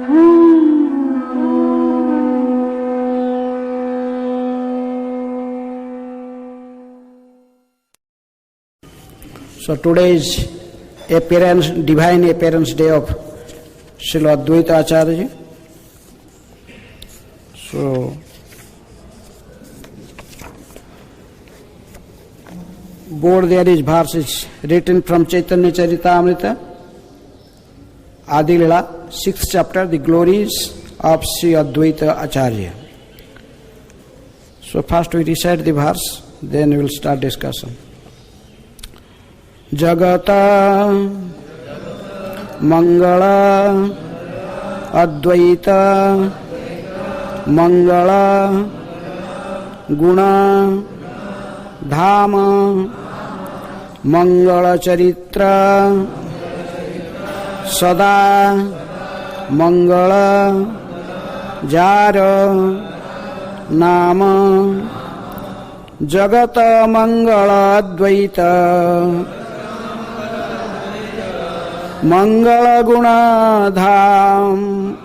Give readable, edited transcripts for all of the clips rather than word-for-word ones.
So today is divine appearance day of Srila Advaita Acharya. So board there is verses written from Chaitanya Charitamrita, Adi Lila, 6th chapter, the glories of Sri Advaita Acharya. So first we recite the verse, then we will start discussion. Jagata Mangala Advaita Mangala Guna Dhama Mangala Charitra Sada Mangala Jara Nama Jagata Mangala Advaita Mangala Guna Dham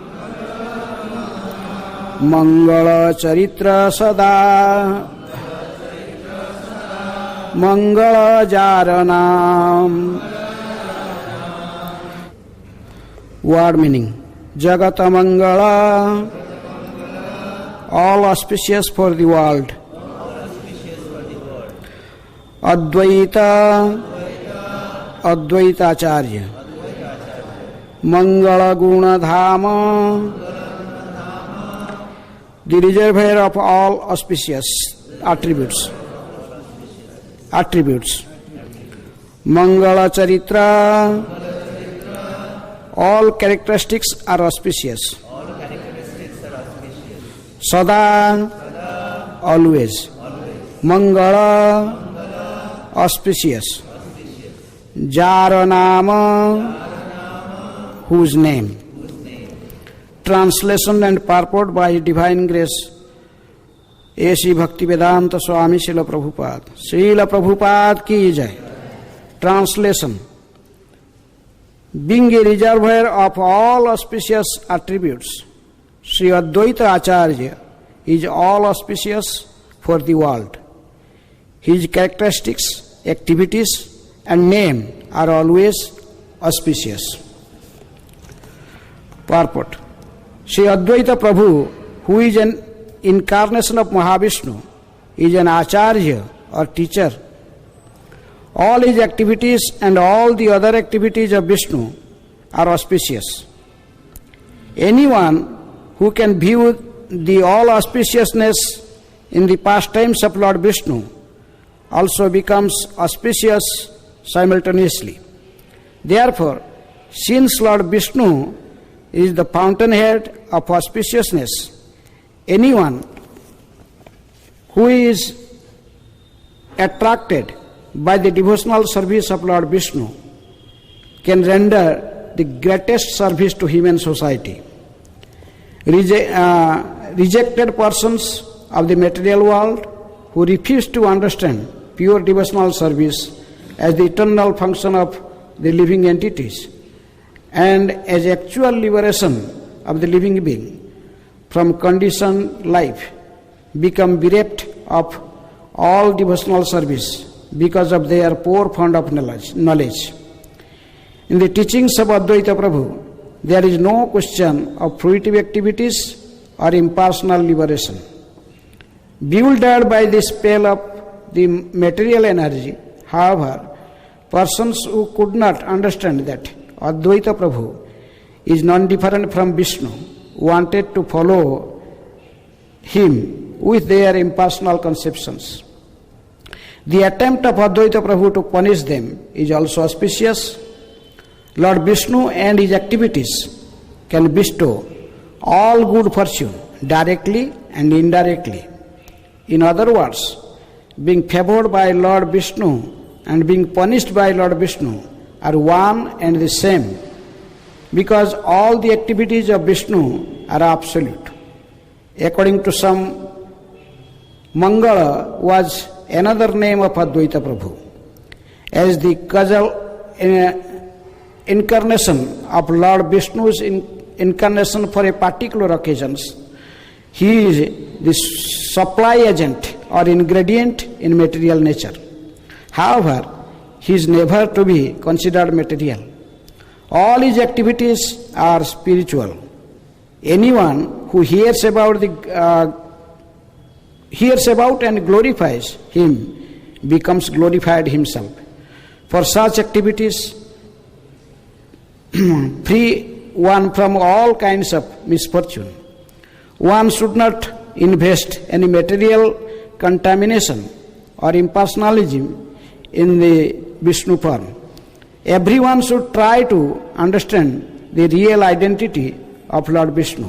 Mangala Charitra Sada Mangala Jaranam. Word meaning: Jagata Mangala, all auspicious for the world. Advaita, Advaita Acharya. Mangala Guna Dhama, the reservoir of all auspicious attributes. Mangala Charitra, all characteristics are auspicious. Sada, always. Mangala, auspicious. Jaranama, whose name. Translation and purport by divine grace A.C. Bhaktivedanta Swami Srila Prabhupada. Srila Prabhupada ki jai. Translation: being a reservoir of all auspicious attributes, Sri Advaita Acharya is all auspicious for the world. His characteristics, activities and name are always auspicious. Purport: Sri Advaita Prabhu, who is an incarnation of Mahavishnu, is an Acharya or teacher. All his activities and all the other activities of Vishnu are auspicious. Anyone who can view the all auspiciousness in the pastimes of Lord Vishnu also becomes auspicious simultaneously. Therefore, since Lord Vishnu is the fountainhead of auspiciousness, anyone who is attracted by the devotional service of Lord Vishnu can render the greatest service to human society. Rejected persons of the material world who refuse to understand pure devotional service as the eternal function of the living entities and as actual liberation of the living being from conditioned life become bereft of all devotional service because of their poor fund of knowledge. In the teachings of Advaita Prabhu, there is no question of fruitive activities or impersonal liberation. Bewildered by the spell of the material energy, however, persons who could not understand that Advaita Prabhu is non-different from Vishnu wanted to follow him with their impersonal conceptions. The attempt of Advaita Prabhu to punish them is also auspicious. Lord Vishnu and his activities can bestow all good fortune directly and indirectly. In other words, being favored by Lord Vishnu and being punished by Lord Vishnu are one and the same, because all the activities of Vishnu are absolute. According to some, Mangala was another name of Advaita Prabhu. As the causal incarnation of Lord Vishnu's incarnation for a particular occasions. He is the supply agent or ingredient in material nature. However, he is never to be considered material. All his activities are spiritual. Anyone who hears about and glorifies him becomes glorified himself. For such activities, free one from all kinds of misfortune. One should not invest any material contamination or impersonalism in the Vishnu form. Everyone should try to understand the real identity of Lord Vishnu.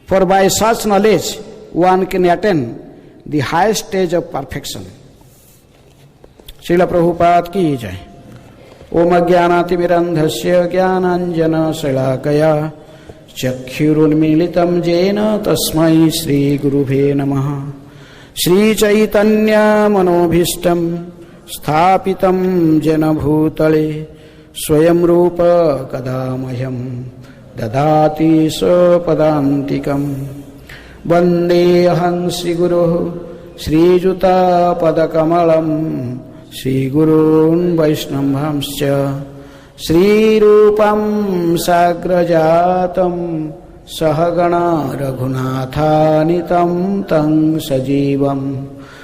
For by such knowledge, one can attain the highest stage of perfection. Srila Prabhupada ki jai. Om Ajnanatimirandhasya Jnananjana Shalakaya Chakshurunmilitam Jena Tasmai Shri Gurubhe Namaha. Shri Chaitanya Manobhishtam Sthapitam Jena Bhutale Swayam Rupa Kadamayam Dadati Sapadantikam Vande Aham Shri Guru Shri Juta Padakamalam Shri Gurun Vaishnavamscha Shri Rupam Sagrajatam Sahagana Raghunathanitam Tang Sajivam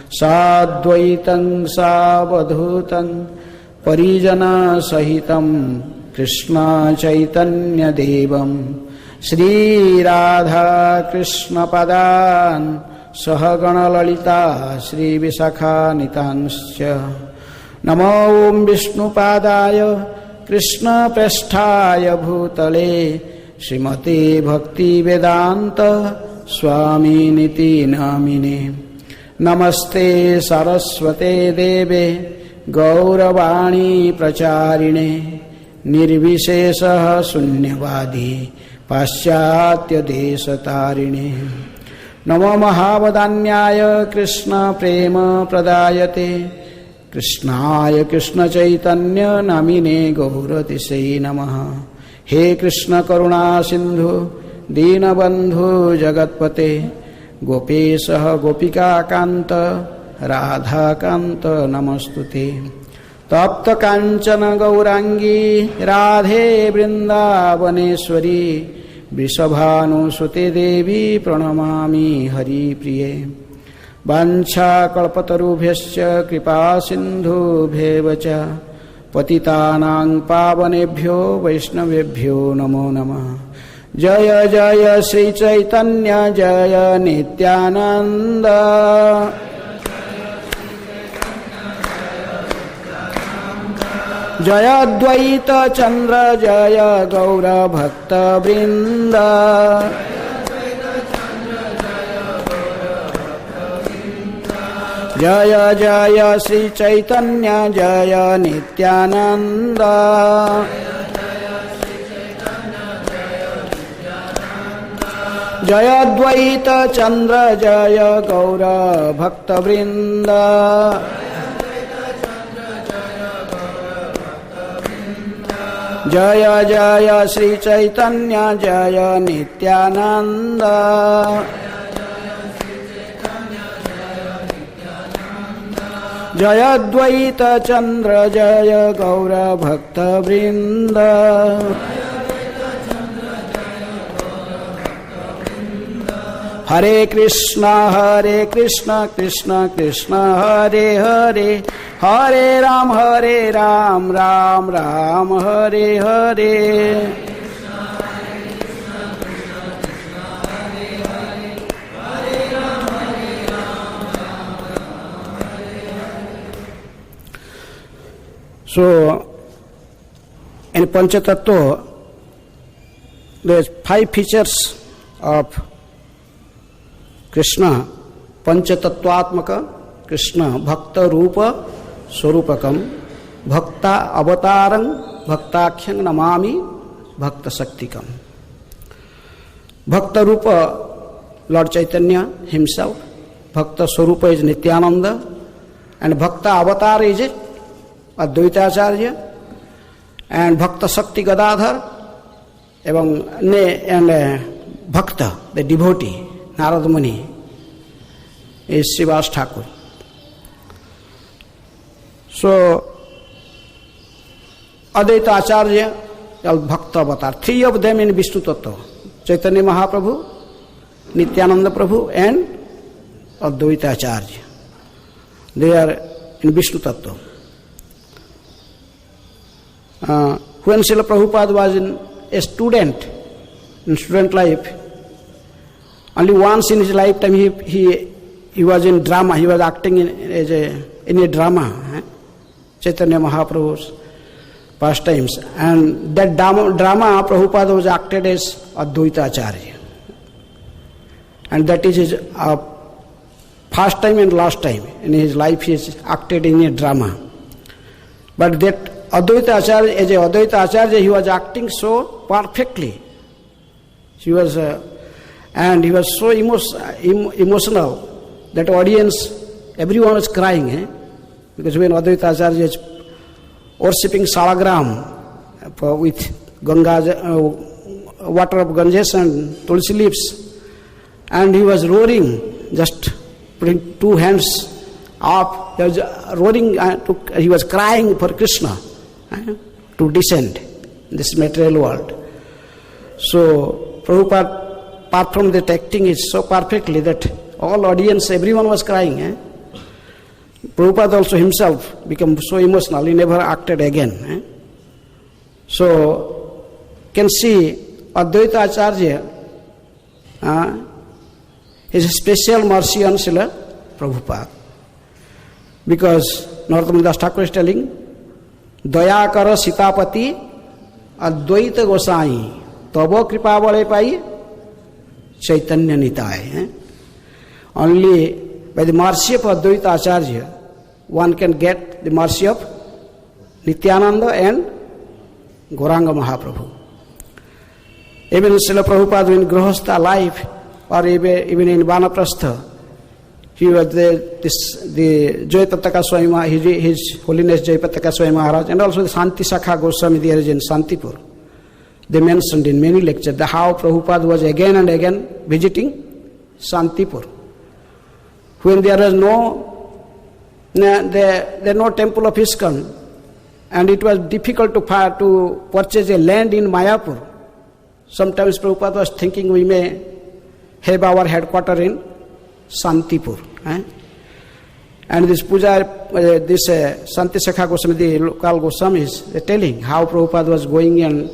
Sadvaitam Savadhutam Parijana Sahitam Krishna Chaitanya Devam Shri Radha Krishna Padan Sahagana Lalita Shri Visakha Nitanscha Namo Om Vishnu Padaya Krishna Prasthaya Bhutale Srimate Bhakti Vedanta Swami Niti Namine Namaste Saraswate Deve Gauravani Pracharine Nirvishesha Sunyavadi Paschatya Desatarine Namo Mahavadanyaya Krishna Prema Pradayate Krishnaya Krishna Chaitanya Namine Gauratise Namaha. He Krishna Karuna Sindhu Dinabandhu Jagatpate Gopesha Gopika Kanta Radha Kanta Namastute Tapta Kanchana Gaurangi Radhe Vrindavaneshwari Vrishabhanu Sute Devi Pranamami Hari Priye Vancha Kalpatarubhyascha Kripa Sindhu Bhevacha Patitanang Pavanebhyo Vaishnavebhyo Namo Namah. Jaya Jaya Sri Chaitanya Jaya Nityananda Jaya Dvaita Chandra Jaya Gaura Bhakta Vrinda Jaya Jaya Sri Chaitanya Jaya Nityananda Jaya Dvaita Chandra Jaya Gaura Bhakta Vrinda Jaya Jaya Sri Chaitanya Jaya Nityananda Jaya Dvaita Chandra Jaya Gaura Bhakta Vrinda Hare Krishna Krishna Krishna Hare Hare Hare Ram Ram Ram Hare Hare So, in Panchatattva, there are 5 features of Krishna. Panchatattvatmaka Krishna Bhakta Rupa Swarupakam Bhakta Avatarang Bhaktakhyang Namami Bhakta Shaktikam. Bhakta Rupa, Lord Chaitanya himself. Bhakta Swarupa is Nityananda. And Bhakta Avatar is Advaita Acharya, and Bhakta Shakti Gadadhar, and Bhakta, the devotee, Narada Muni, is Srivas Thakur. So, Advaita Acharya, Bhakta Avatar, three of them in Vishnu Tattva, Chaitanya Mahaprabhu, Nityananda Prabhu and Advaita Acharya. They are in Vishnu Tattva. When Srila Prabhupada was a student, in student life, only once in his lifetime he was in drama, he was acting in a drama, Chaitanya Mahaprabhu's pastimes. And that drama Prabhupada was acted as Advaita Acharya. And that is his first time and last time in his life he has acted in a drama. But that Advaita Acharya, as a Advaita Acharya, he was acting so perfectly. He was, and he was so emotional that audience, everyone was crying. Because when Advaita Acharya is worshipping Salagram with Ganga, water of Ganges and Tulsi leaves, and he was roaring, just putting two hands up, he was roaring, he was crying for Krishna to descend in this material world. So Prabhupada performed that acting is so perfectly that all audience, everyone was crying. Prabhupada also himself became so emotional, he never acted again. So, can see Advaita Acharya, his special mercy on Srila Prabhupada. Because Narottam Das Thakur is telling, Daya kara Sitapati Advaita Gosai Tabo Kripa Vale Pai Chaitanya Nitai. Only by the mercy of Advaita Acharya, one can get the mercy of Nityananda and Gauranga Mahaprabhu. Even Srila Prabhupada in Grihastha life, or even in Vanaprastha, he was the Jayapataka Swami, His Holiness Jayapataka Swami Maharaj, and also the Santi Sakha Goswami there is in Santipur. They mentioned in many lectures how Prabhupada was again and again visiting Santipur. When there was no temple of ISKCON, and it was difficult to purchase a land in Mayapur. Sometimes Prabhupada was thinking we may have our headquarters in Santipur. And this puja, Santi Sakha Goswami, the local Goswamis, they telling how Prabhupada was going, and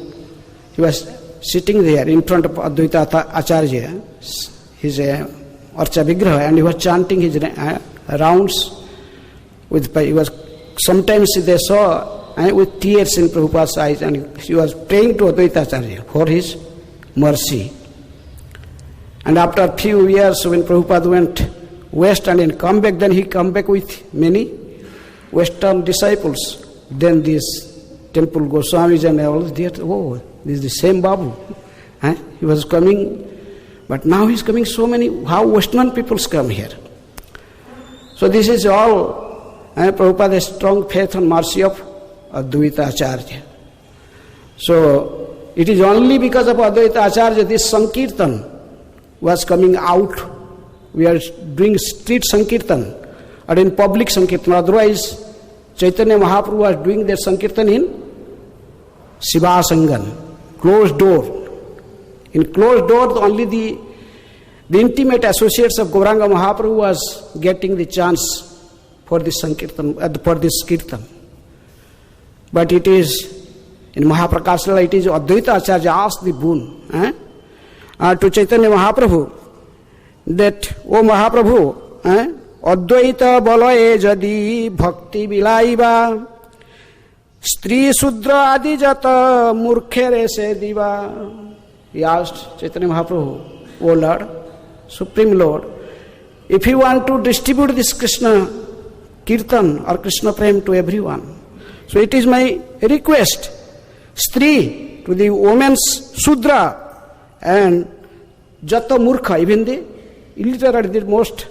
he was sitting there in front of Advaita Acharya, his Archa Vigraha, and he was chanting his rounds. He was, sometimes they saw with tears in Prabhupada's eyes, and he was praying to Advaita Acharya for his mercy. And after a few years, when Prabhupada went west and then come back, then he come back with many Western disciples. Then this temple Goswamis and all, they oh, this is the same Babu. He was coming, but now he's coming so many, how Western peoples come here. So this is all, Prabhupada has strong faith and mercy of Advaita Acharya. So it is only because of Advaita Acharya this Sankirtan was coming out. We are doing street Sankirtan or in public Sankirtan. Otherwise, Chaitanya Mahaprabhu was doing their Sankirtan in Sivasangan, closed door. In closed door, only the intimate associates of Gauranga Mahaprabhu was getting the chance for this Sankirtan, for this Kirtan. But it is, in Mahaprakash Lila, it is Advaita Acharya asked the boon to Chaitanya Mahaprabhu that, O Mahaprabhu, Advaita balaye jadi bhakti bilaiba stri sudra adi jata murkhere se diva. He asked Chaitanya Mahaprabhu, O Lord, Supreme Lord, if you want to distribute this Krishna Kirtan or Krishna Prem to everyone, so it is my request, Stri, to the women's Sudra, and Jata Murkha, even the illiterate, the most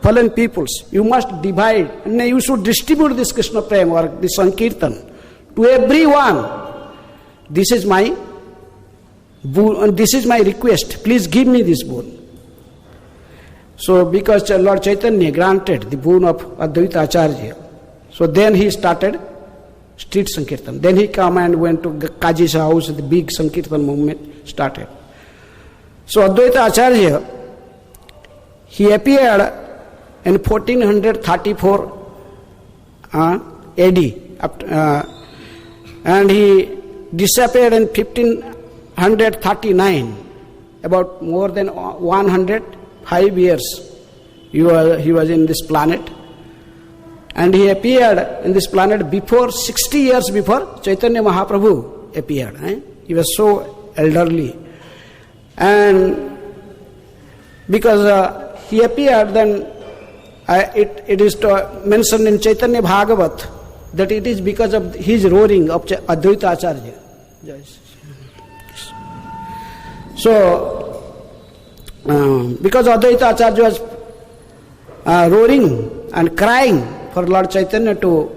fallen peoples, you must divide, and you should distribute this Krishna Prem or this Sankirtan to everyone. This is my boon, this is my request, please give me this boon. So because Lord Chaitanya granted the boon of Advaita Acharya, so then he started street Sankirtan. Then he come and went to Kaji's house, the big Sankirtan movement started. So Advaita Acharya, he appeared in 1434 AD, and he disappeared in 1539, about more than 105 years he was in this planet. And he appeared in this planet before 60 years before Chaitanya Mahaprabhu appeared. He was so elderly. And because he appeared, then it is mentioned in Chaitanya Bhagavat that it is because of his roaring of Advaita Acharya. So, because Advaita Acharya was roaring and crying for Lord Chaitanya to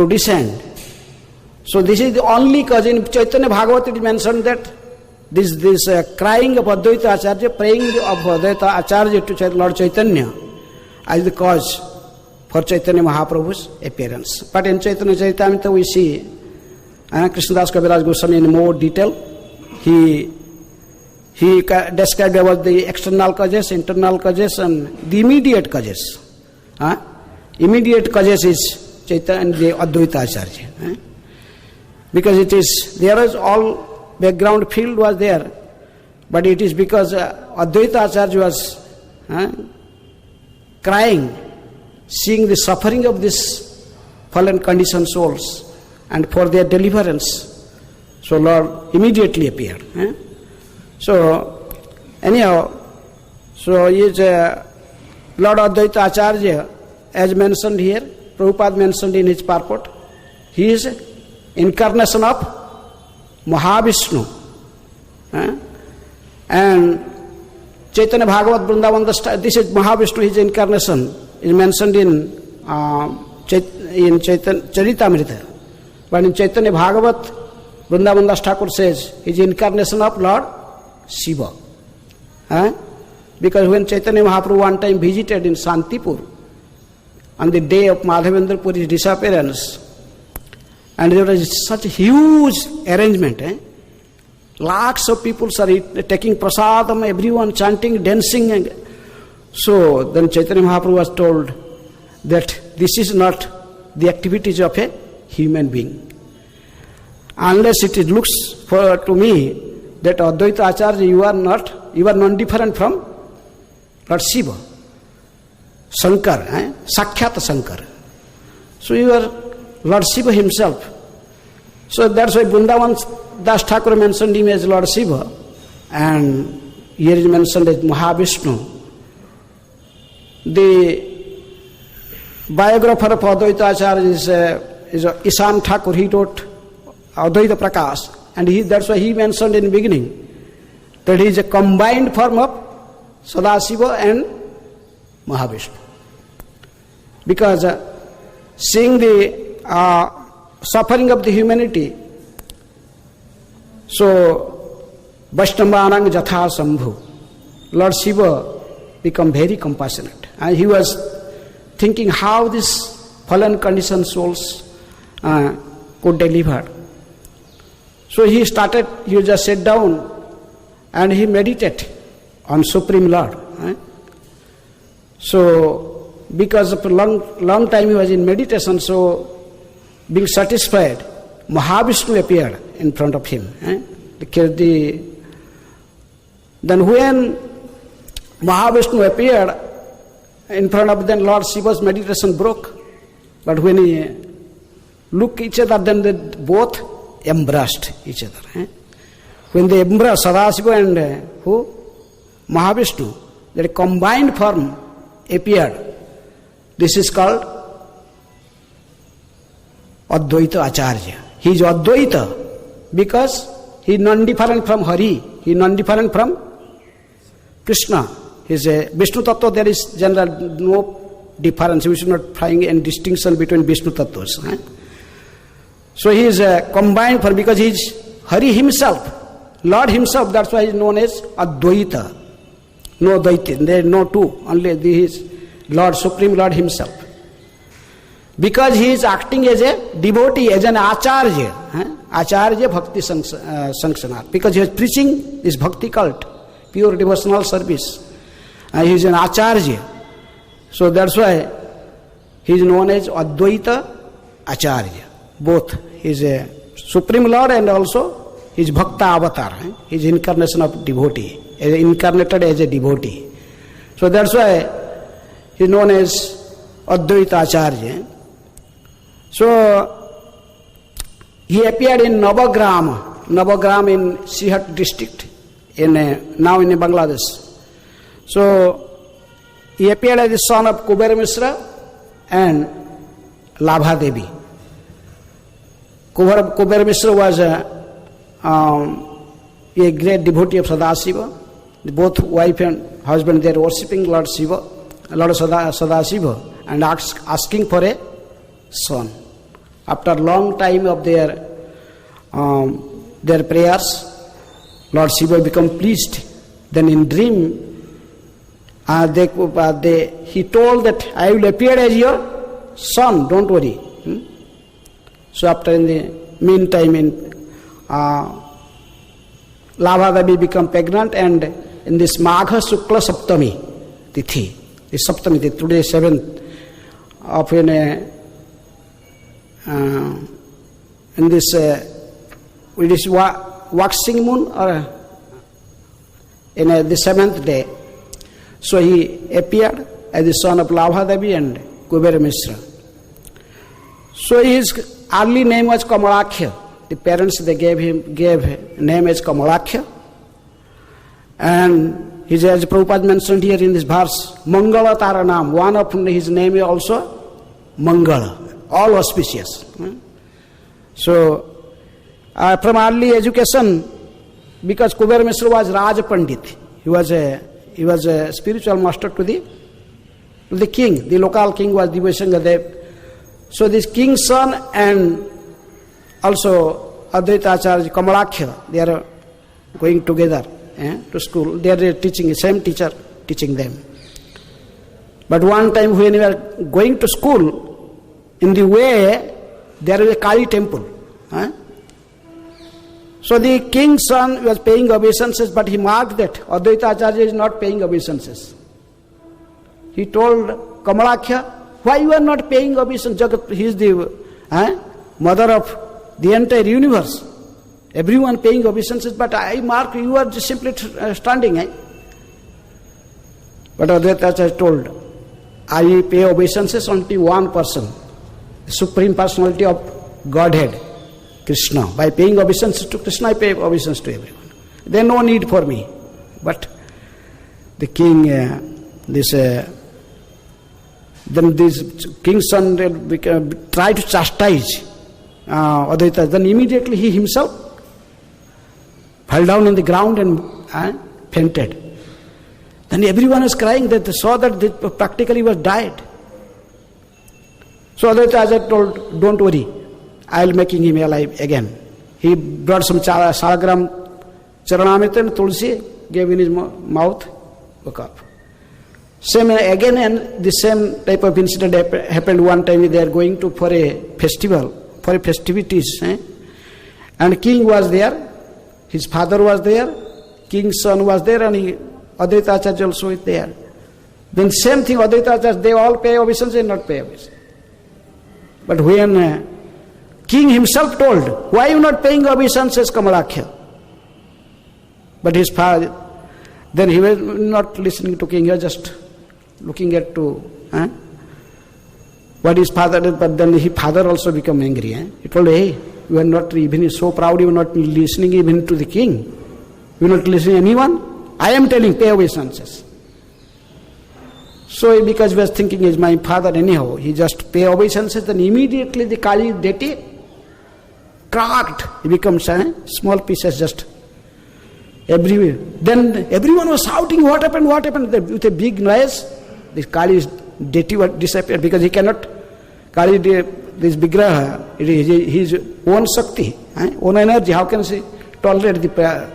descend. So this is the only cause. In Chaitanya Bhagavat it is mentioned that this crying of Advaita Acharya, praying of Advaita Acharya to Lord Chaitanya as the cause for Chaitanya Mahaprabhu's appearance. But in Chaitanya Charitamrita we see Krishnadas Kaviraj Goswami in more detail. He described about the external causes, internal causes, and the immediate causes. Immediate causes is Chaitanya and the Advaita Acharya. Because it is, there is all background field was there, but it is because Advaita Acharya was crying, seeing the suffering of these fallen conditioned souls and for their deliverance. So Lord immediately appeared. So anyhow, so is Lord Advaita Acharya, as mentioned here, Prabhupada mentioned in his purport, he is incarnation of Mahavishnu. And Chaitanya Bhagavat Vrindavan, this is Mahavishnu, his incarnation, is mentioned in Chaitanya Charitamrita. But in Chaitanya Bhagavat, Vrindavan Das Thakur says, his incarnation of Lord Shiva. Because when Chaitanya Mahaprabhu one time visited in Santipur, on the day of Madhavendra Puri's disappearance, and there was such a huge arrangement. Lakhs of people are taking prasadam, everyone chanting, dancing. And so then Chaitanya Mahaprabhu was told that this is not the activities of a human being. Unless it looks to me that Advaita Acharya, you are non-different from Lord Shiva, Shankar, Sakhyat Shankar. So you are Lord Shiva himself. So that's why Vrindavan Das Thakur mentioned him as Lord Shiva, and here is mentioned as Mahavishnu. The biographer of Advaita Acharya is Ishan Thakur. He wrote Advaita Prakash, and that's why he mentioned in the beginning that he is a combined form of Sadashiva and Mahavishnu. Because seeing the suffering of the humanity, so Vaishnavanang Jatha Sambhu, Lord Shiva become very compassionate. And he was thinking how these fallen conditioned souls could deliver. So he just sat down and he meditated on Supreme Lord. So because of a long time he was in meditation, so being satisfied, Mahavishnu appeared in front of him. Then when Mahavishnu appeared in front of them, Lord Shiva's meditation broke. But when he looked each other, then they both embraced each other. When they embraced, Sadashiva and Mahavishnu, their combined form appeared. This is called Advaita Acharya. He is Advaita because he is non-different from Hari, he is non-different from Krishna. He is a Vishnu Tattva, there is general no difference. We should not find any distinction between Vishnu Tattvas. So he is a combined form because he is Hari himself, Lord himself, that's why he is known as Advaita. No Dvaita, there is no two, only this is Lord, Supreme Lord himself. Because he is acting as a devotee, as an acharya, acharya bhakti sanksana. Because he is preaching this bhakti cult, pure devotional service. He is an acharya. So that's why he is known as Advaita Acharya. Both. He is a Supreme Lord and also he is Bhakta Avatar. He is incarnation of devotee, incarnated as a devotee. So that's why he is known as Advaita Acharya. So he appeared in Navagram in Sihat district, now in Bangladesh. So he appeared as the son of Kubera Mishra and Labha Devi. Kubera Mishra was a great devotee of Sadasiva. Both wife and husband, they are worshipping Lord Shiva, Lord Sadasiva, and asking for a son. After a long time of their prayers, Lord Shiva became pleased. Then in dream, he told that I will appear as your son, don't worry. So after in the meantime, Labha become pregnant, and in this Magha Shukla Saptami Tithi, this Saptami Tithi, today 7th of in this waxing moon, or in the 7th day. So he appeared as the son of Labha Devi and Kubera Mishra. So his early name was Kamalakhya. The parents, they gave name as Kamalakhya. And his, as Prabhupada mentioned here in this verse, Mangala Taranam, one of his name is also Mangala, all auspicious. So from early education, because Kubera Mishra was Raj Pandit, he was a spiritual master to the king. The local king was Divashangadev. So this king's son and also Advaita Acharya, Kamalakhya, they are going together to school. They are teaching, the same teacher teaching them. But one time when we were going to school, in the way there is a Kali temple. So the king's son was paying obeisances, but he marked that Advaita Acharya is not paying obeisances. He told Kamalakhya, why you are not paying obeisance? Jagat, he is the mother of the entire universe. Everyone paying obeisances, but I mark, you are just simply standing. But Advaita Acharya told, I pay obeisances only one person, the Supreme Personality of Godhead, Krishna. By paying obeisance to Krishna, I pay obeisance to everyone. There is no need for me. But the king, then this king's son tried to chastise Advaita. Then immediately he himself fell down on the ground and fainted. Then everyone was crying, that they saw that practically was died. So Advaita Acharya told, don't worry, I will making him alive again. He brought some salagram, charanamrita and tulsi, gave in his mouth, woke up. Same again, and the same type of incident happened one time. They are going to for a festival, for festivities, and king was there, his father was there, king's son was there, and Advaita Acharya also is there. Then same thing, Advaita Acharya, they all pay obeisance and not pay obeisance. But when king himself told, why you not paying obeisance, says Kamalakhya? But his father, then he was not listening to king, he was just looking at to what his father did. But then his father also became angry. He told, hey, you are not even so proud, you are not listening even to the king. You are not listening to anyone. I am telling, pay obeisances. So because he was thinking, is my father anyhow, he just pay obeisances, then immediately the Kali deity cracked. It becomes small pieces just everywhere. Then everyone was shouting, what happened, what happened? With a big noise, this Kali's deity disappeared, because he cannot, Kali, this Vigraha, it is his own Shakti, own energy. How can he tolerate the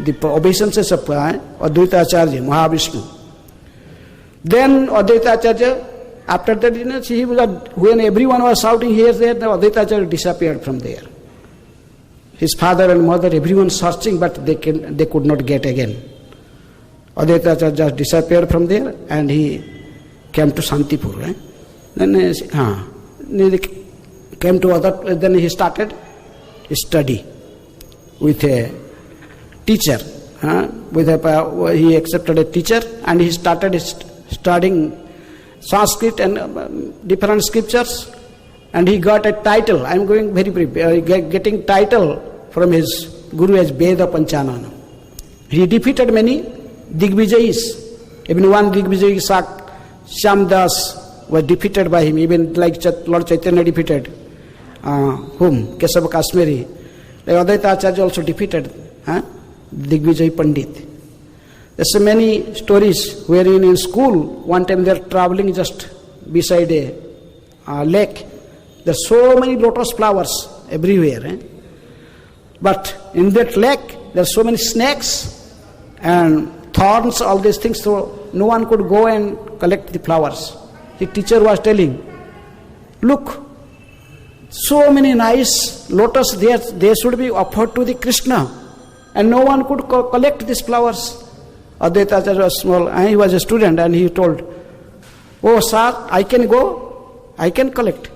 the obeisances of Advaita Acharya, Mahavishnu. Then Advaita Acharya, after that, he was, when everyone was shouting here, there, the Advaita Acharya disappeared from there. His father and mother, everyone searching, but they could not get again. Advaita Acharya just disappeared from there, and he came to Shantipur. Then he came to other. Then he started study with a teacher. He accepted a teacher, and he started studying Sanskrit and different scriptures. And he got a title. I am going very brief. Getting title from his guru as Veda Panchanana. He defeated many Digvijayis. Even one Digvijayi, Shyamdas, was defeated by him. Even like Lord Chaitanya defeated whom? Kesava Kashmiri. Like Advaita Acharya also defeated Digvijay Pandit. There's so many stories wherein in school, one time they are traveling just beside a lake. There are so many lotus flowers everywhere. But in that lake, there are so many snakes and thorns, all these things, so no one could go and collect the flowers. The teacher was telling, look, so many nice lotus, they should be offered to the Krishna, and no one could collect these flowers. Advaita Acharya was small, and he was a student, and he told, oh sir, I can go, I can collect.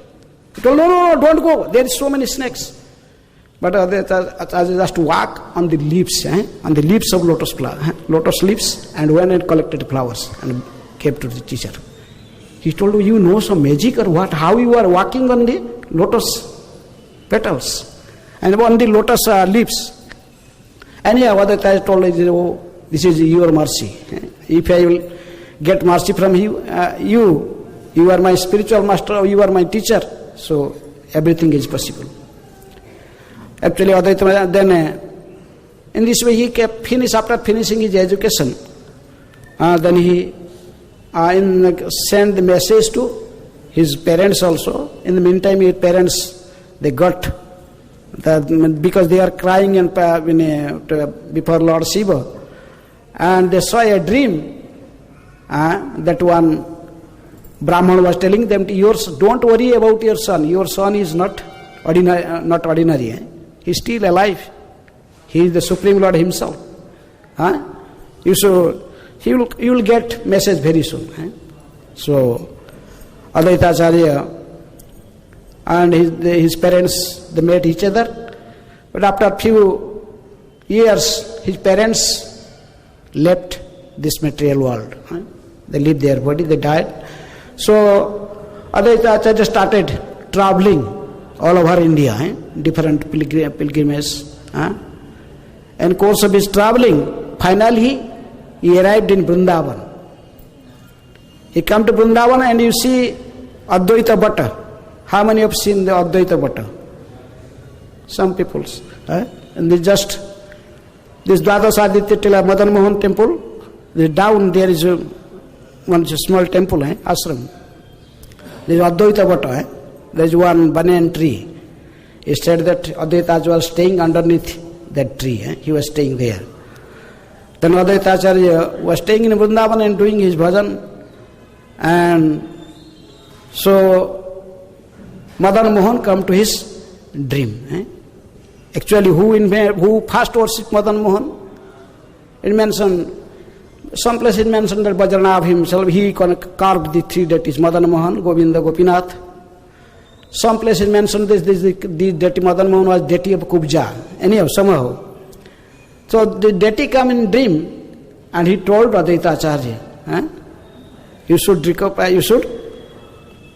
He told, no, don't go, there is so many snakes. But Advaita Acharya just walk on the leaves, on the leaves of lotus leaves, and went and collected flowers and gave to the teacher. He told, you know some magic or what? How you are walking on the lotus petals and on the lotus leaves? Anyhow, Advaita told him, oh, this is your mercy. If I will get mercy from you, you are my spiritual master, you are my teacher, so everything is possible. Actually, Advaita, then in this way he kept after finishing his education, then he sent the message to his parents also. In the meantime, his parents, they got because they are crying and before Lord Shiva, and they saw a dream that one Brahman was telling them, don't worry about your son. Your son is not ordinary. He is still alive. He is the Supreme Lord himself. You will get message very soon. So Advaita Acharya and his parents, they met each other. But after a few years, his parents left this material world. They left their body, they died. So Advaita Acharya started traveling all over India, different pilgrimages. In course of his traveling, finally he arrived in Vrindavan. He come to Vrindavan and you see Advaita Bhatta. How many have seen the Advaita Bhatta? Some people. And this Dwadas Aditya Tila Madan Mohan temple, down there is one small temple, ashram. There is Advaita Bhatta. There is one banyan tree. He said that Advaita Acharya was staying underneath that tree. He was staying there. Then Advaita Acharya was staying in Vrindavan and doing his bhajan. And so Madan Mohan come to his dream. Actually, who first worshipped Madan Mohan? It mentioned, someplace it mentioned that Vajranath himself, he carved the three deities, Madan Mohan, Govinda, Gopinath. Someplace it mentioned the deity Madan Mohan was deity of Kubja. Anyhow, somehow. So the deity come in dream and he told Advaita Acharya, you should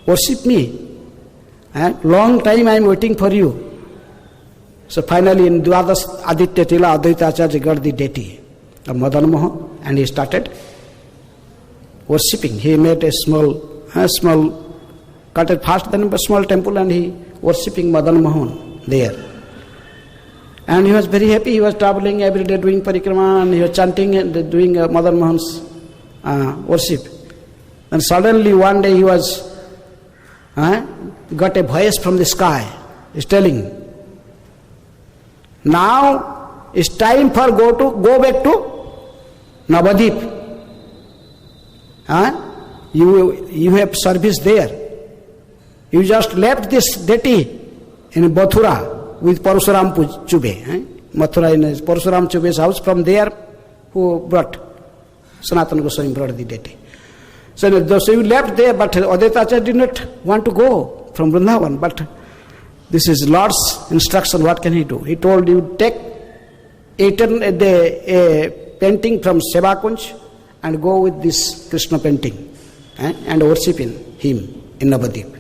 worship me. Long time I am waiting for you. So finally in Dwadas Aditya Tila, Advaita Acharya got the deity of Madan Mohan and he started worshipping. He made a small cut it first, then a small temple, and he worshipping Madan Mohan there. And he was very happy. He was traveling every day doing parikrama and he was chanting and doing Madan Mohan's worship. And suddenly one day he was got a voice from the sky. He's telling, now it's time for go back to Navadip. You have service there. You just left this deity in Mathura with Parasuram Chube. Mathura in Parasuram Chube's house. From there, who brought Sanatana Goswami brought the deity. So you left there, but Advaita Acharya did not want to go from Vrindavan. But this is Lord's instruction. What can he do? He told you, take a painting from Sevakunj and go with this Krishna painting and worship him in Navadip.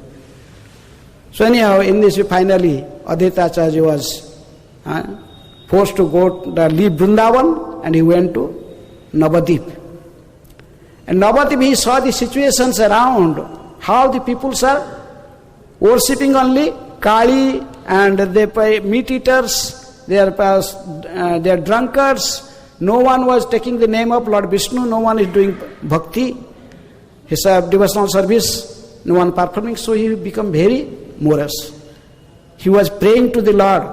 So anyhow, in this finally Advaita Acharya was forced to leave Vrindavan, and he went to Navadip. And Navadip, he saw the situations around, how the peoples are worshipping only Kali, and they pay meat eaters, they are drunkards. No one was taking the name of Lord Vishnu, no one is doing bhakti, his devotional service, no one performing, so he became very morose. He was praying to the Lord,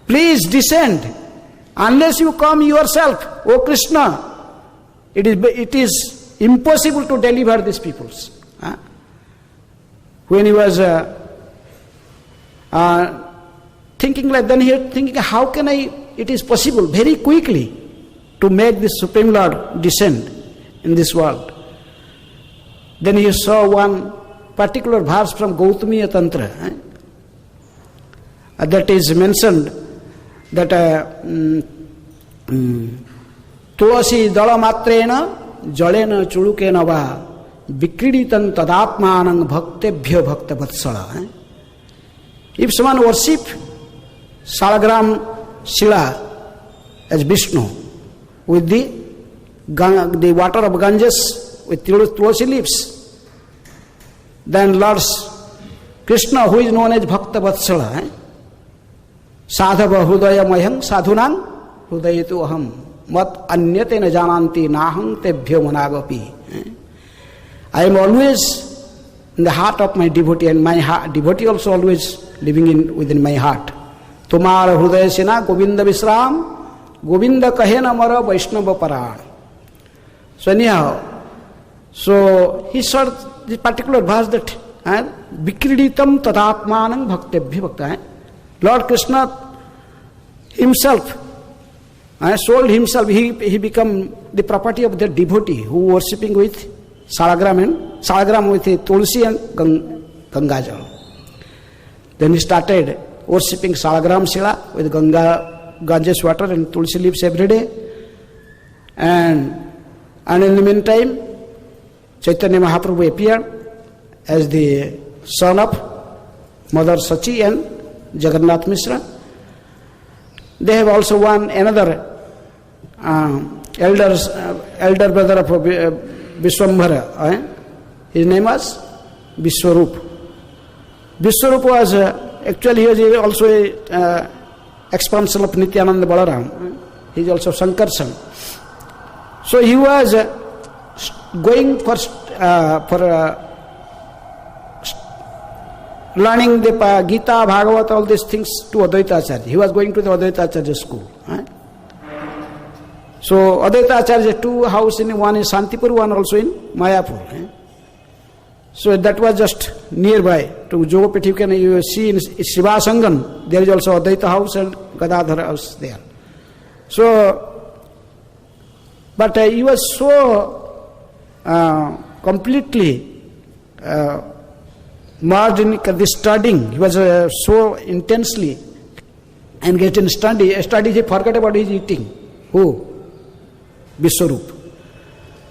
please descend, unless you come yourself, O Krishna, it is impossible to deliver these peoples. When he was thinking like, then he was thinking, how can it is possible very quickly to make the Supreme Lord descend in this world. Then he saw one particular verse from Gautamiya Tantra. That is mentioned that Tulasi dala matrena jalena chulukena va vikriditan tadatmanang bhaktebhya bhakta vatsala. If someone worship Salagram Shila as Vishnu with the water of Ganges with tulasi leaves, then Lord Krishna, who is known as Bhakta Vatsala, Sadhava Hudaya Mayang Sadhunang Hudayitu Aham Mat Anyate na Jananti Nahang Tebhyo Managapi. I am always in the heart of my devotee, and my devotee also always living within my heart. Tumara Hudaya Sina Govinda Visram Govinda Kahena Mara Vaishnava Paran. So anyhow, so he saw this particular verse that Vikriditam Tadatmanang Bhaktebhya Bhakta. Lord Krishna himself sold himself, he become the property of the devotee who worshipping with Salagram with Tulsi and Gangajal. Then he started worshipping Salagram Shila with Ganges water and Tulsi leaves every day. And in the meantime, Chaitanya Mahaprabhu appeared as the son of Mother Sachi and Jagannath Mishra. They have also another elder brother of Vishwambhara. His name was Vishwarup. Vishwarup was actually he was also a expansion of Nityananda Balaram. He is also Shankar's son. So he was going for learning the Gita, Bhagavat, all these things to Advaita Acharya. He was going to the Advaita Acharya school. So Advaita Acharya, two houses, one in Santipur, one also in Mayapur. So that was just nearby to Jogapeti. You see in Shiva Sangam, there is also Advaita house and Gadadhara house there. So, but he was so completely merged in the studying. He was so intensely engaged in study. He forgot about his eating. Who? Vishwarup.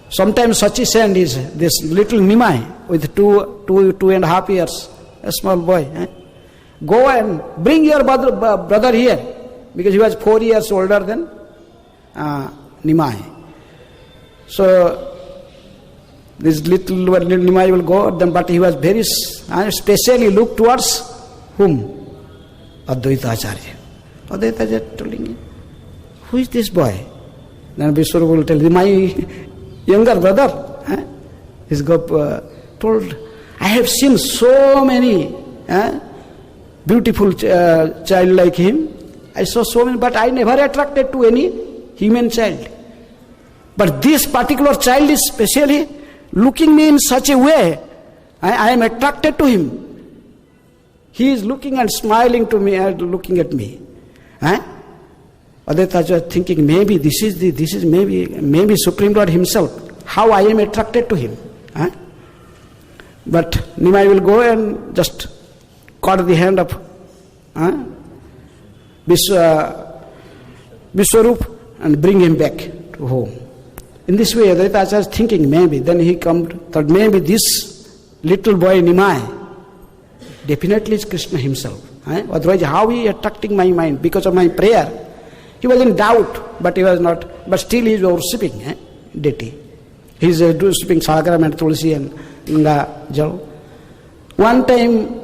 Sometimes Sachi sent this little Nimai with 2.5 years, a small boy. Go and bring your brother here, because he was 4 years older than Nimai. So this little Nimai will go, but he was very specially looked towards whom? Advaita Acharya. Advaita Acharya told him, who is this boy? Then Vishwarup will tell him, my younger brother. He's told, I have seen so many beautiful child like him, I saw so many, but I never attracted to any human child. But this particular child is specially looking me in such a way, I am attracted to him. He is looking and smiling to me and looking at me. Advaita Acharya thinking, maybe this is maybe Supreme Lord himself. How I am attracted to him. But Nimai will go and just caught the hand of Vishwarup and bring him back to home. In this way, Advaita Acharya is thinking, maybe. Then he thought maybe this little boy Nimai definitely is Krishna himself. Otherwise, how he attracting my mind? Because of my prayer. He was in doubt, but he was not. But still he is worshipping deity. He is worshipping Salagram and Tulsi and Ganga Jal. One time,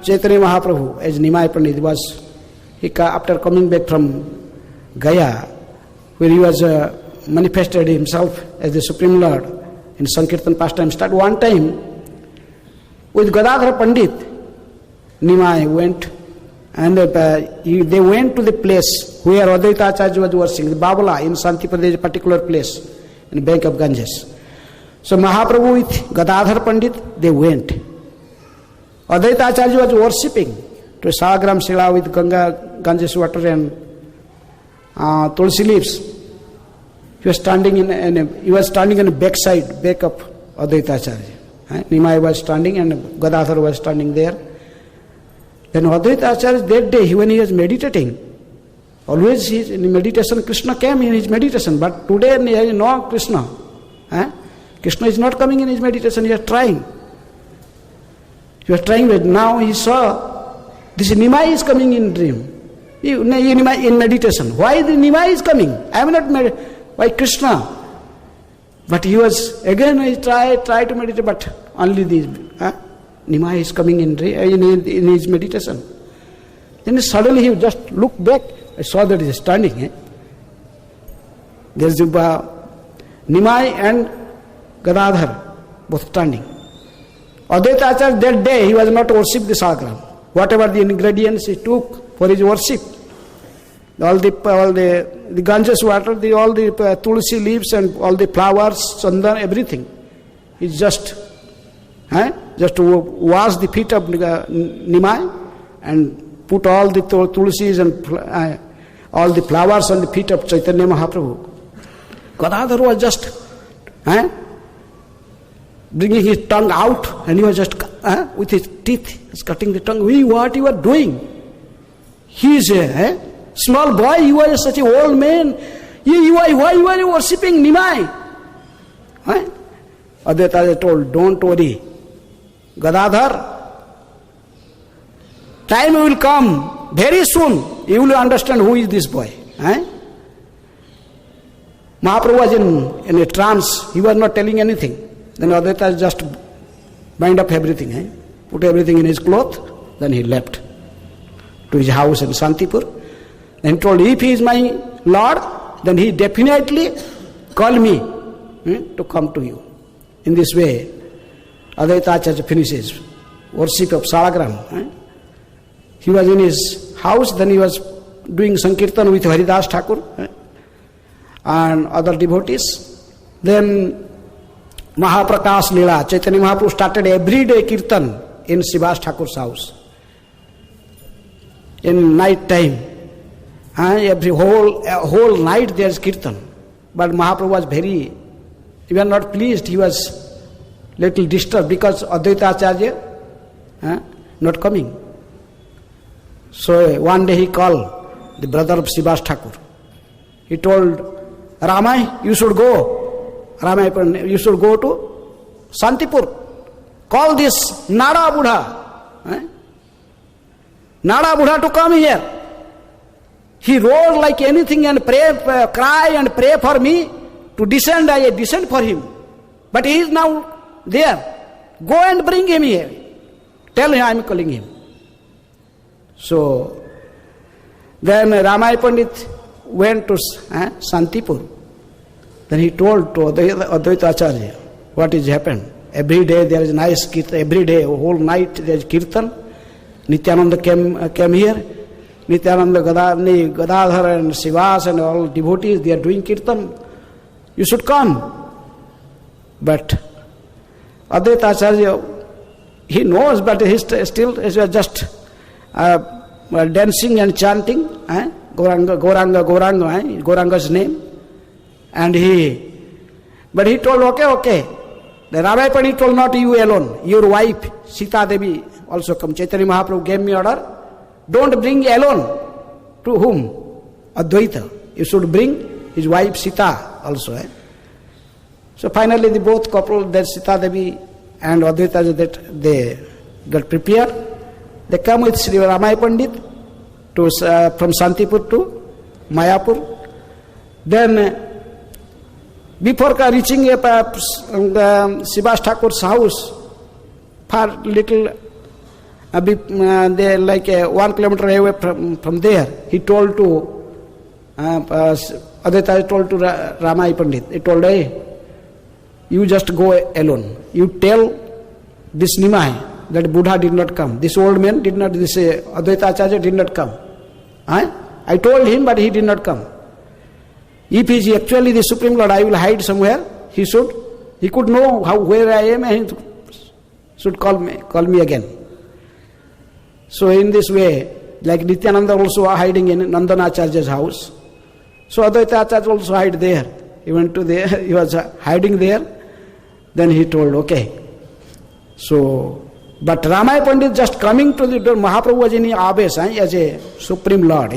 Chaitanya Mahaprabhu, as Nimai Pandit was, after coming back from Gaya, where he was manifested himself as the Supreme Lord in Sankirtan pastime, start one time with Gadadhar Pandit, Nimai went and they went to the place where Advaita Acharya was worshipping, the Babala in Shanti Pradesh, a particular place in the bank of Ganges. So Mahaprabhu with Gadadhar Pandit, they went. Advaita Acharya was worshipping to Salagram Shila with Ganges water and Tulsi leaves. He was standing in the back of Advaita Acharya. Nimai was standing and Gadadhar was standing there. Then Advaita Acharya that day when he was meditating, always in meditation Krishna came in his meditation, but today there is no Krishna. Krishna is not coming in his meditation, he was trying. But now he saw this Nimai is coming in dream. In meditation. Why the Nimai is coming? I am not why Krishna? But he was again he tried to meditate, but only this Nimai is coming in his meditation. Then suddenly he just looked back. I saw that he is standing. There's Nimai and Gadadhar both standing. Advaita Acharya that day he was not worship the Salagram. Whatever the ingredients he took for his worship, all the Ganges water, all the tulsi leaves and all the flowers, chandan, everything. He just wash the feet of Nimai and put all the tulsis and all the flowers on the feet of Chaitanya Mahaprabhu. Gadadhar was just bringing his tongue out, and he was just with his teeth cutting the tongue. What you are doing? He is a small boy. You are such an old man. Why you are worshipping Nimai? Advaita told, don't worry, Gadadhar. Time will come very soon. You will understand who is this boy. Mahaprabhu was in a trance. He was not telling anything. Then Advaita just bind up everything, put everything in his cloth, then he left to his house in Shantipur. Then he told, if he is my Lord, then he definitely call me to come to you. In this way, Advaita Acharya finishes worship of Salagram. He was in his house, then he was doing Sankirtan with Haridas Thakur and other devotees. Then Mahaprakash Leela, Chaitanya Mahaprabhu started every day Kirtan in Srivas Thakur's house. In night time, every whole night there is Kirtan. But Mahaprabhu was he was not pleased, he was little disturbed because Advaita Acharya not coming. So one day he called the brother of Srivas Thakur. He told Ramai, you should go. Ramai, you should go to Shantipur. Call this Nada Buddha. Nada Buddha to come here. He roared like anything and cry and pray for me to descend. I descend for him. But he is now there. Go and bring him here. Tell him I am calling him. So then Ramai Pandit went to Shantipur. Then he told to Advaita Acharya what is happened. Every day there is nice kirtan. Every day, whole night there is kirtan. Nityananda came here. Nityananda, Gadadhar and Sivas and all devotees, they are doing kirtan. You should come. But Advaita Acharya, he knows, but he still is just dancing and chanting, Gauranga, Gauranga's name. And but he told, okay. The Ramaya Pandit told, not you alone, your wife, Sita Devi, also come. Chaitanya Mahaprabhu gave me order, don't bring alone. To whom? Advaita. You should bring his wife Sita also. So finally the both couple, that Sita Devi and Advaita, that they got prepared. They come with Sri Ramaya Pandit from Santipur to Mayapur. Then before reaching Sivas Thakur's house, far little, they like 1 kilometer away from there, he told to Advaita told to Ramaya Pandit, he told, hey, you just go alone. You tell this Nimai that Buddha did not come. This old man did not, this Advaita Acharya did not come. I told him, but he did not come. If he is actually the Supreme Lord, I will hide somewhere. He could know where I am, and he should call me again. So in this way, like Nityananda also hiding in Nandanacharya's house. So Advaita Acharya also hide there. He went to there, he was hiding there. Then he told, okay. So, but Ramaya Pandit just coming to the door, Mahaprabhu was in Abes as a Supreme Lord.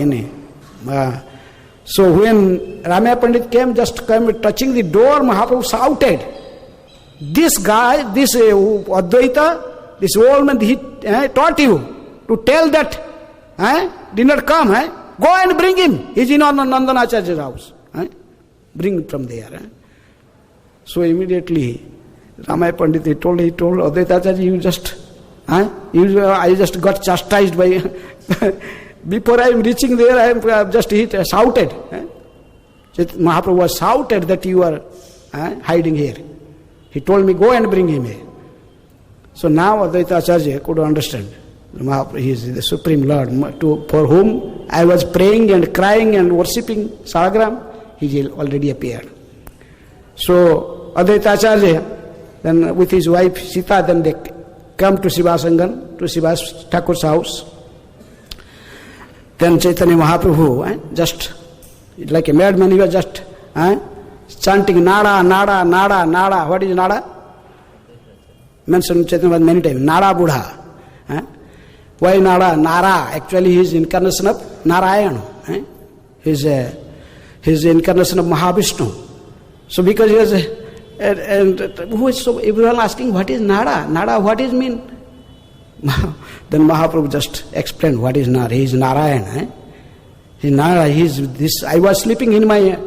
So when Ramaya Pandit came, just came touching the door, Mahaprabhu shouted, this guy, this Advaita, this old man, he taught you to tell that, did not come, go and bring him. He is in Nandanacharya's house. Bring him from there. So immediately, Ramaya Pandit, he told Advaita Acharya, you just, I just got chastised by, before I am reaching there, I am just shouted. Mahaprabhu was shouted that you are hiding here. He told me, go and bring him here. So now Advaita Acharya could understand. Mahaprabhu, he is the Supreme Lord, for whom I was praying and crying and worshipping Salagram, he already appeared. So Advaita Acharya, then with his wife Sita, then they come to Sivasangan, to Sivas Thakur's house. Then Chaitanya Mahaprabhu, just like a madman, he was just chanting Nada, Nada, Nada, Nada. What is Nada? Mentioned Chaitanya many times. Nada Buddha. Why Nada? Nara. Actually, he is incarnation of Narayana. He is incarnation of Mahavishnu. So because he was, and who is so, everyone asking, what is Nada? Nada, what is mean? Then Mahaprabhu just explained what is Nara. He is Narayana. He is Nara. He is this. I was sleeping in my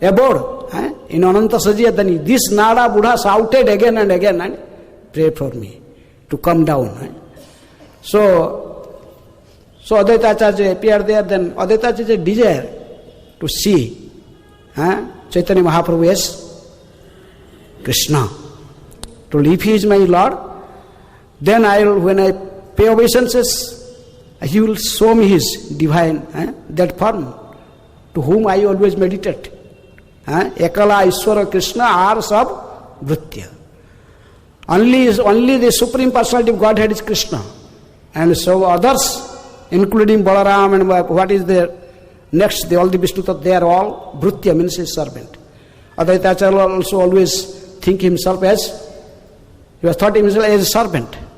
abode in Ananta Sajiya. Then this Nara Buddha shouted again and again and prayed for me to come down. So Advaita Acharya appeared there. Then Advaita Acharya desired to see Chaitanya Mahaprabhu as Krishna. Told, if he is my Lord, then when I pay obeisances, he will show me his divine, that form, to whom I always meditate. Ekala Ishvara Krishna are sab vritya. Only the Supreme Personality of Godhead is Krishna. And so others, including Balaram and what is there next, all the Vishnu, they are all vritya, means his servant. Advaita Acharya also always think himself as, he was thought himself as a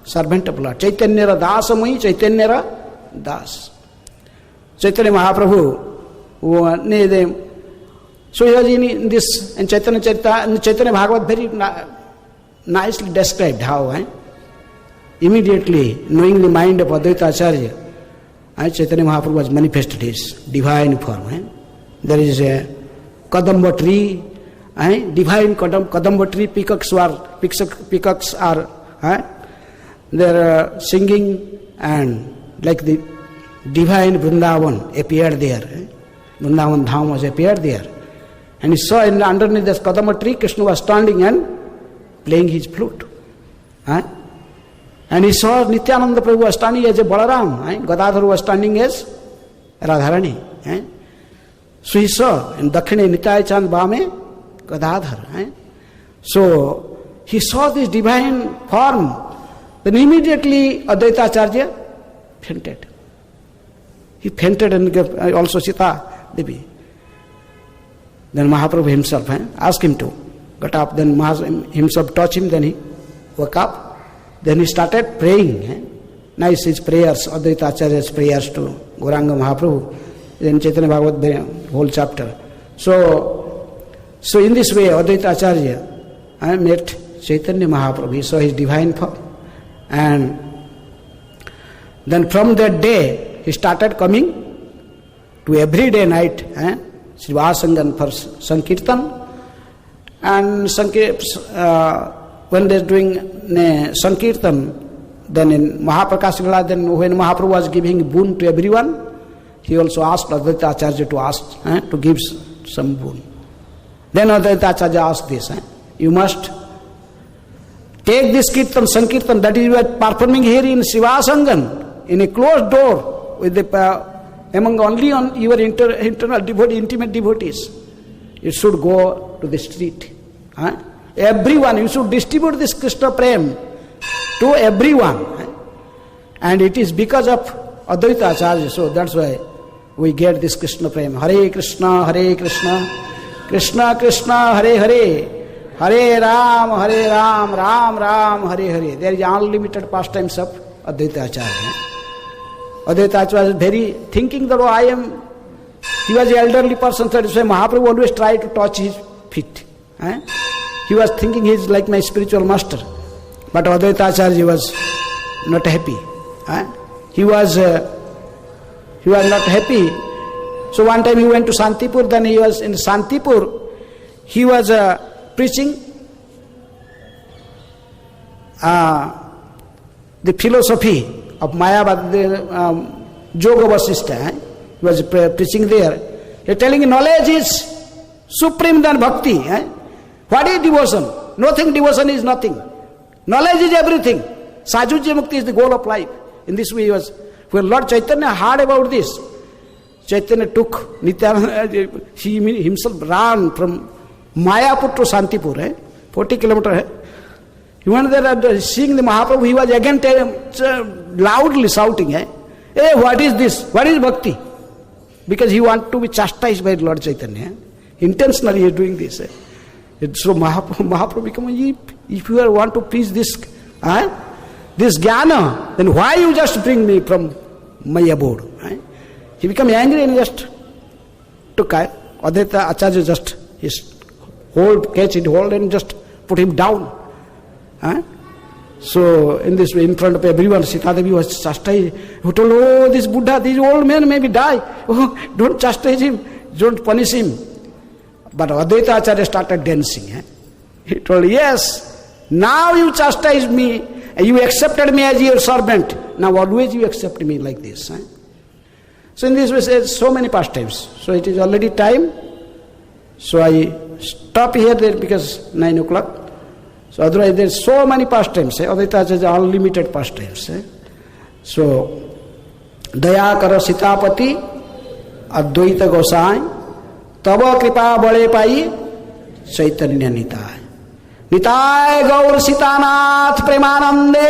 servant of Lord. Chaitanya Dasamai, Chaitanya Das. Chaitanya Mahaprabhu, so he was in this, and Chaitanya Charita, and Chaitanya Bhagavat very nicely described how, immediately knowing the mind of Advaita Acharya, Chaitanya Mahaprabhu was manifested his divine form. There is a Kadamba tree, divine Kadamba tree, peacocks are they are singing, and like the divine Vrindavan appeared there. Vrindavan Dham was appeared there. And he saw underneath this Kadamba tree, Krishna was standing and playing his flute. And he saw Nityananda Prabhu was standing as a Balaram. Gadadhar was standing as Radharani. So he saw in Dakhine Nitai Chand Bame Gadadhar. So he saw this divine form. Then immediately Advaita Acharya fainted. He fainted and also Sita Devi. Then Mahaprabhu himself asked him to get up. Then Mahaprabhu himself touched him. Then he woke up. Then he started praying. Nice his prayers, Advaita Acharya's prayers to Gauranga Mahaprabhu. Then Chaitanya Bhagavat, the whole chapter. So in this way, Advaita Acharya met Chaitanya Mahaprabhu. He saw his divine form. And then from that day, he started coming to everyday night, Sri Vasangan for Sankirtan. And when they're doing Sankirtan, then in Mahaprakash Lila, then when Mahaprabhu was giving boon to everyone, he also asked Advaita Acharya to ask, to give some boon. Then Advaita Acharya asked this, you must take this Kirtan, Sankirtan, that is you are performing here in Sivasangan, in a closed door, with the, among only on your internal devotee, intimate devotees. You should go to the street. Everyone, you should distribute this Krishna Prem to everyone. And it is because of Advaita Acharya, so that's why we get this Krishna Prem. Hare Krishna, Krishna Krishna, Hare Hare, Hare Ram, Ram Ram, Hare Hare. There is unlimited pastimes of Advaita Acharya. Advaita Acharya was very thinking that he was an elderly person, so that's why Mahaprabhu always tried to touch his feet. He was thinking he is like my spiritual master. But Advaita Acharya was not happy. He was not happy. So one time he went to Santipur, then he was in Santipur, he was preaching the philosophy of Mayavad, the Yoga Vasishtha. He was preaching there. He was telling knowledge is supreme than bhakti. What is devotion? Nothing, devotion is nothing. Knowledge is everything. Sajuja Mukti is the goal of life. In this way he was. When Lord Chaitanya heard about this, Chaitanya took Nityananda, he himself ran from Mayapur to Santipur, 40 kilometers. He went there seeing the Mahaprabhu, he was again loudly shouting, hey, what is this? What is bhakti? Because he wanted to be chastised by Lord Chaitanya. Intentionally he is doing this. So Mahaprabhu became, if you want to preach this jnana, then why you just bring me from my abode? He became angry and just took Advaita Acharya just catch it hold and just put him down. So in this way, in front of everyone, Sita Devi was chastised. Who told, oh, this Buddha, this old man maybe die. Oh, don't chastise him, don't punish him. But Advaita Acharya started dancing. He told, yes, now you chastise me, you accepted me as your servant. Now always you accept me like this. So in this way, so many pastimes. So it is already time. So I stop here there because 9 o'clock. So otherwise there are so many pastimes. Advaita Acharya unlimited pastimes. So Daya Kara Sitapati Advaita Gosai Tava Kripa Bale Pai Chaitanya Nitai Nitai Gaur Sitanath Premanande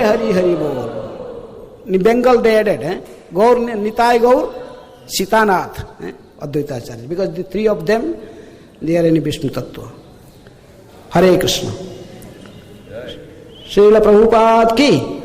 Hari Hari Bol. In Bengal they added Gaur Nitai Gaur Sitanath Advaita Acharya, because the three of them they are in Vishnu Tattva. Hare Krishna. Srila Prabhupada ki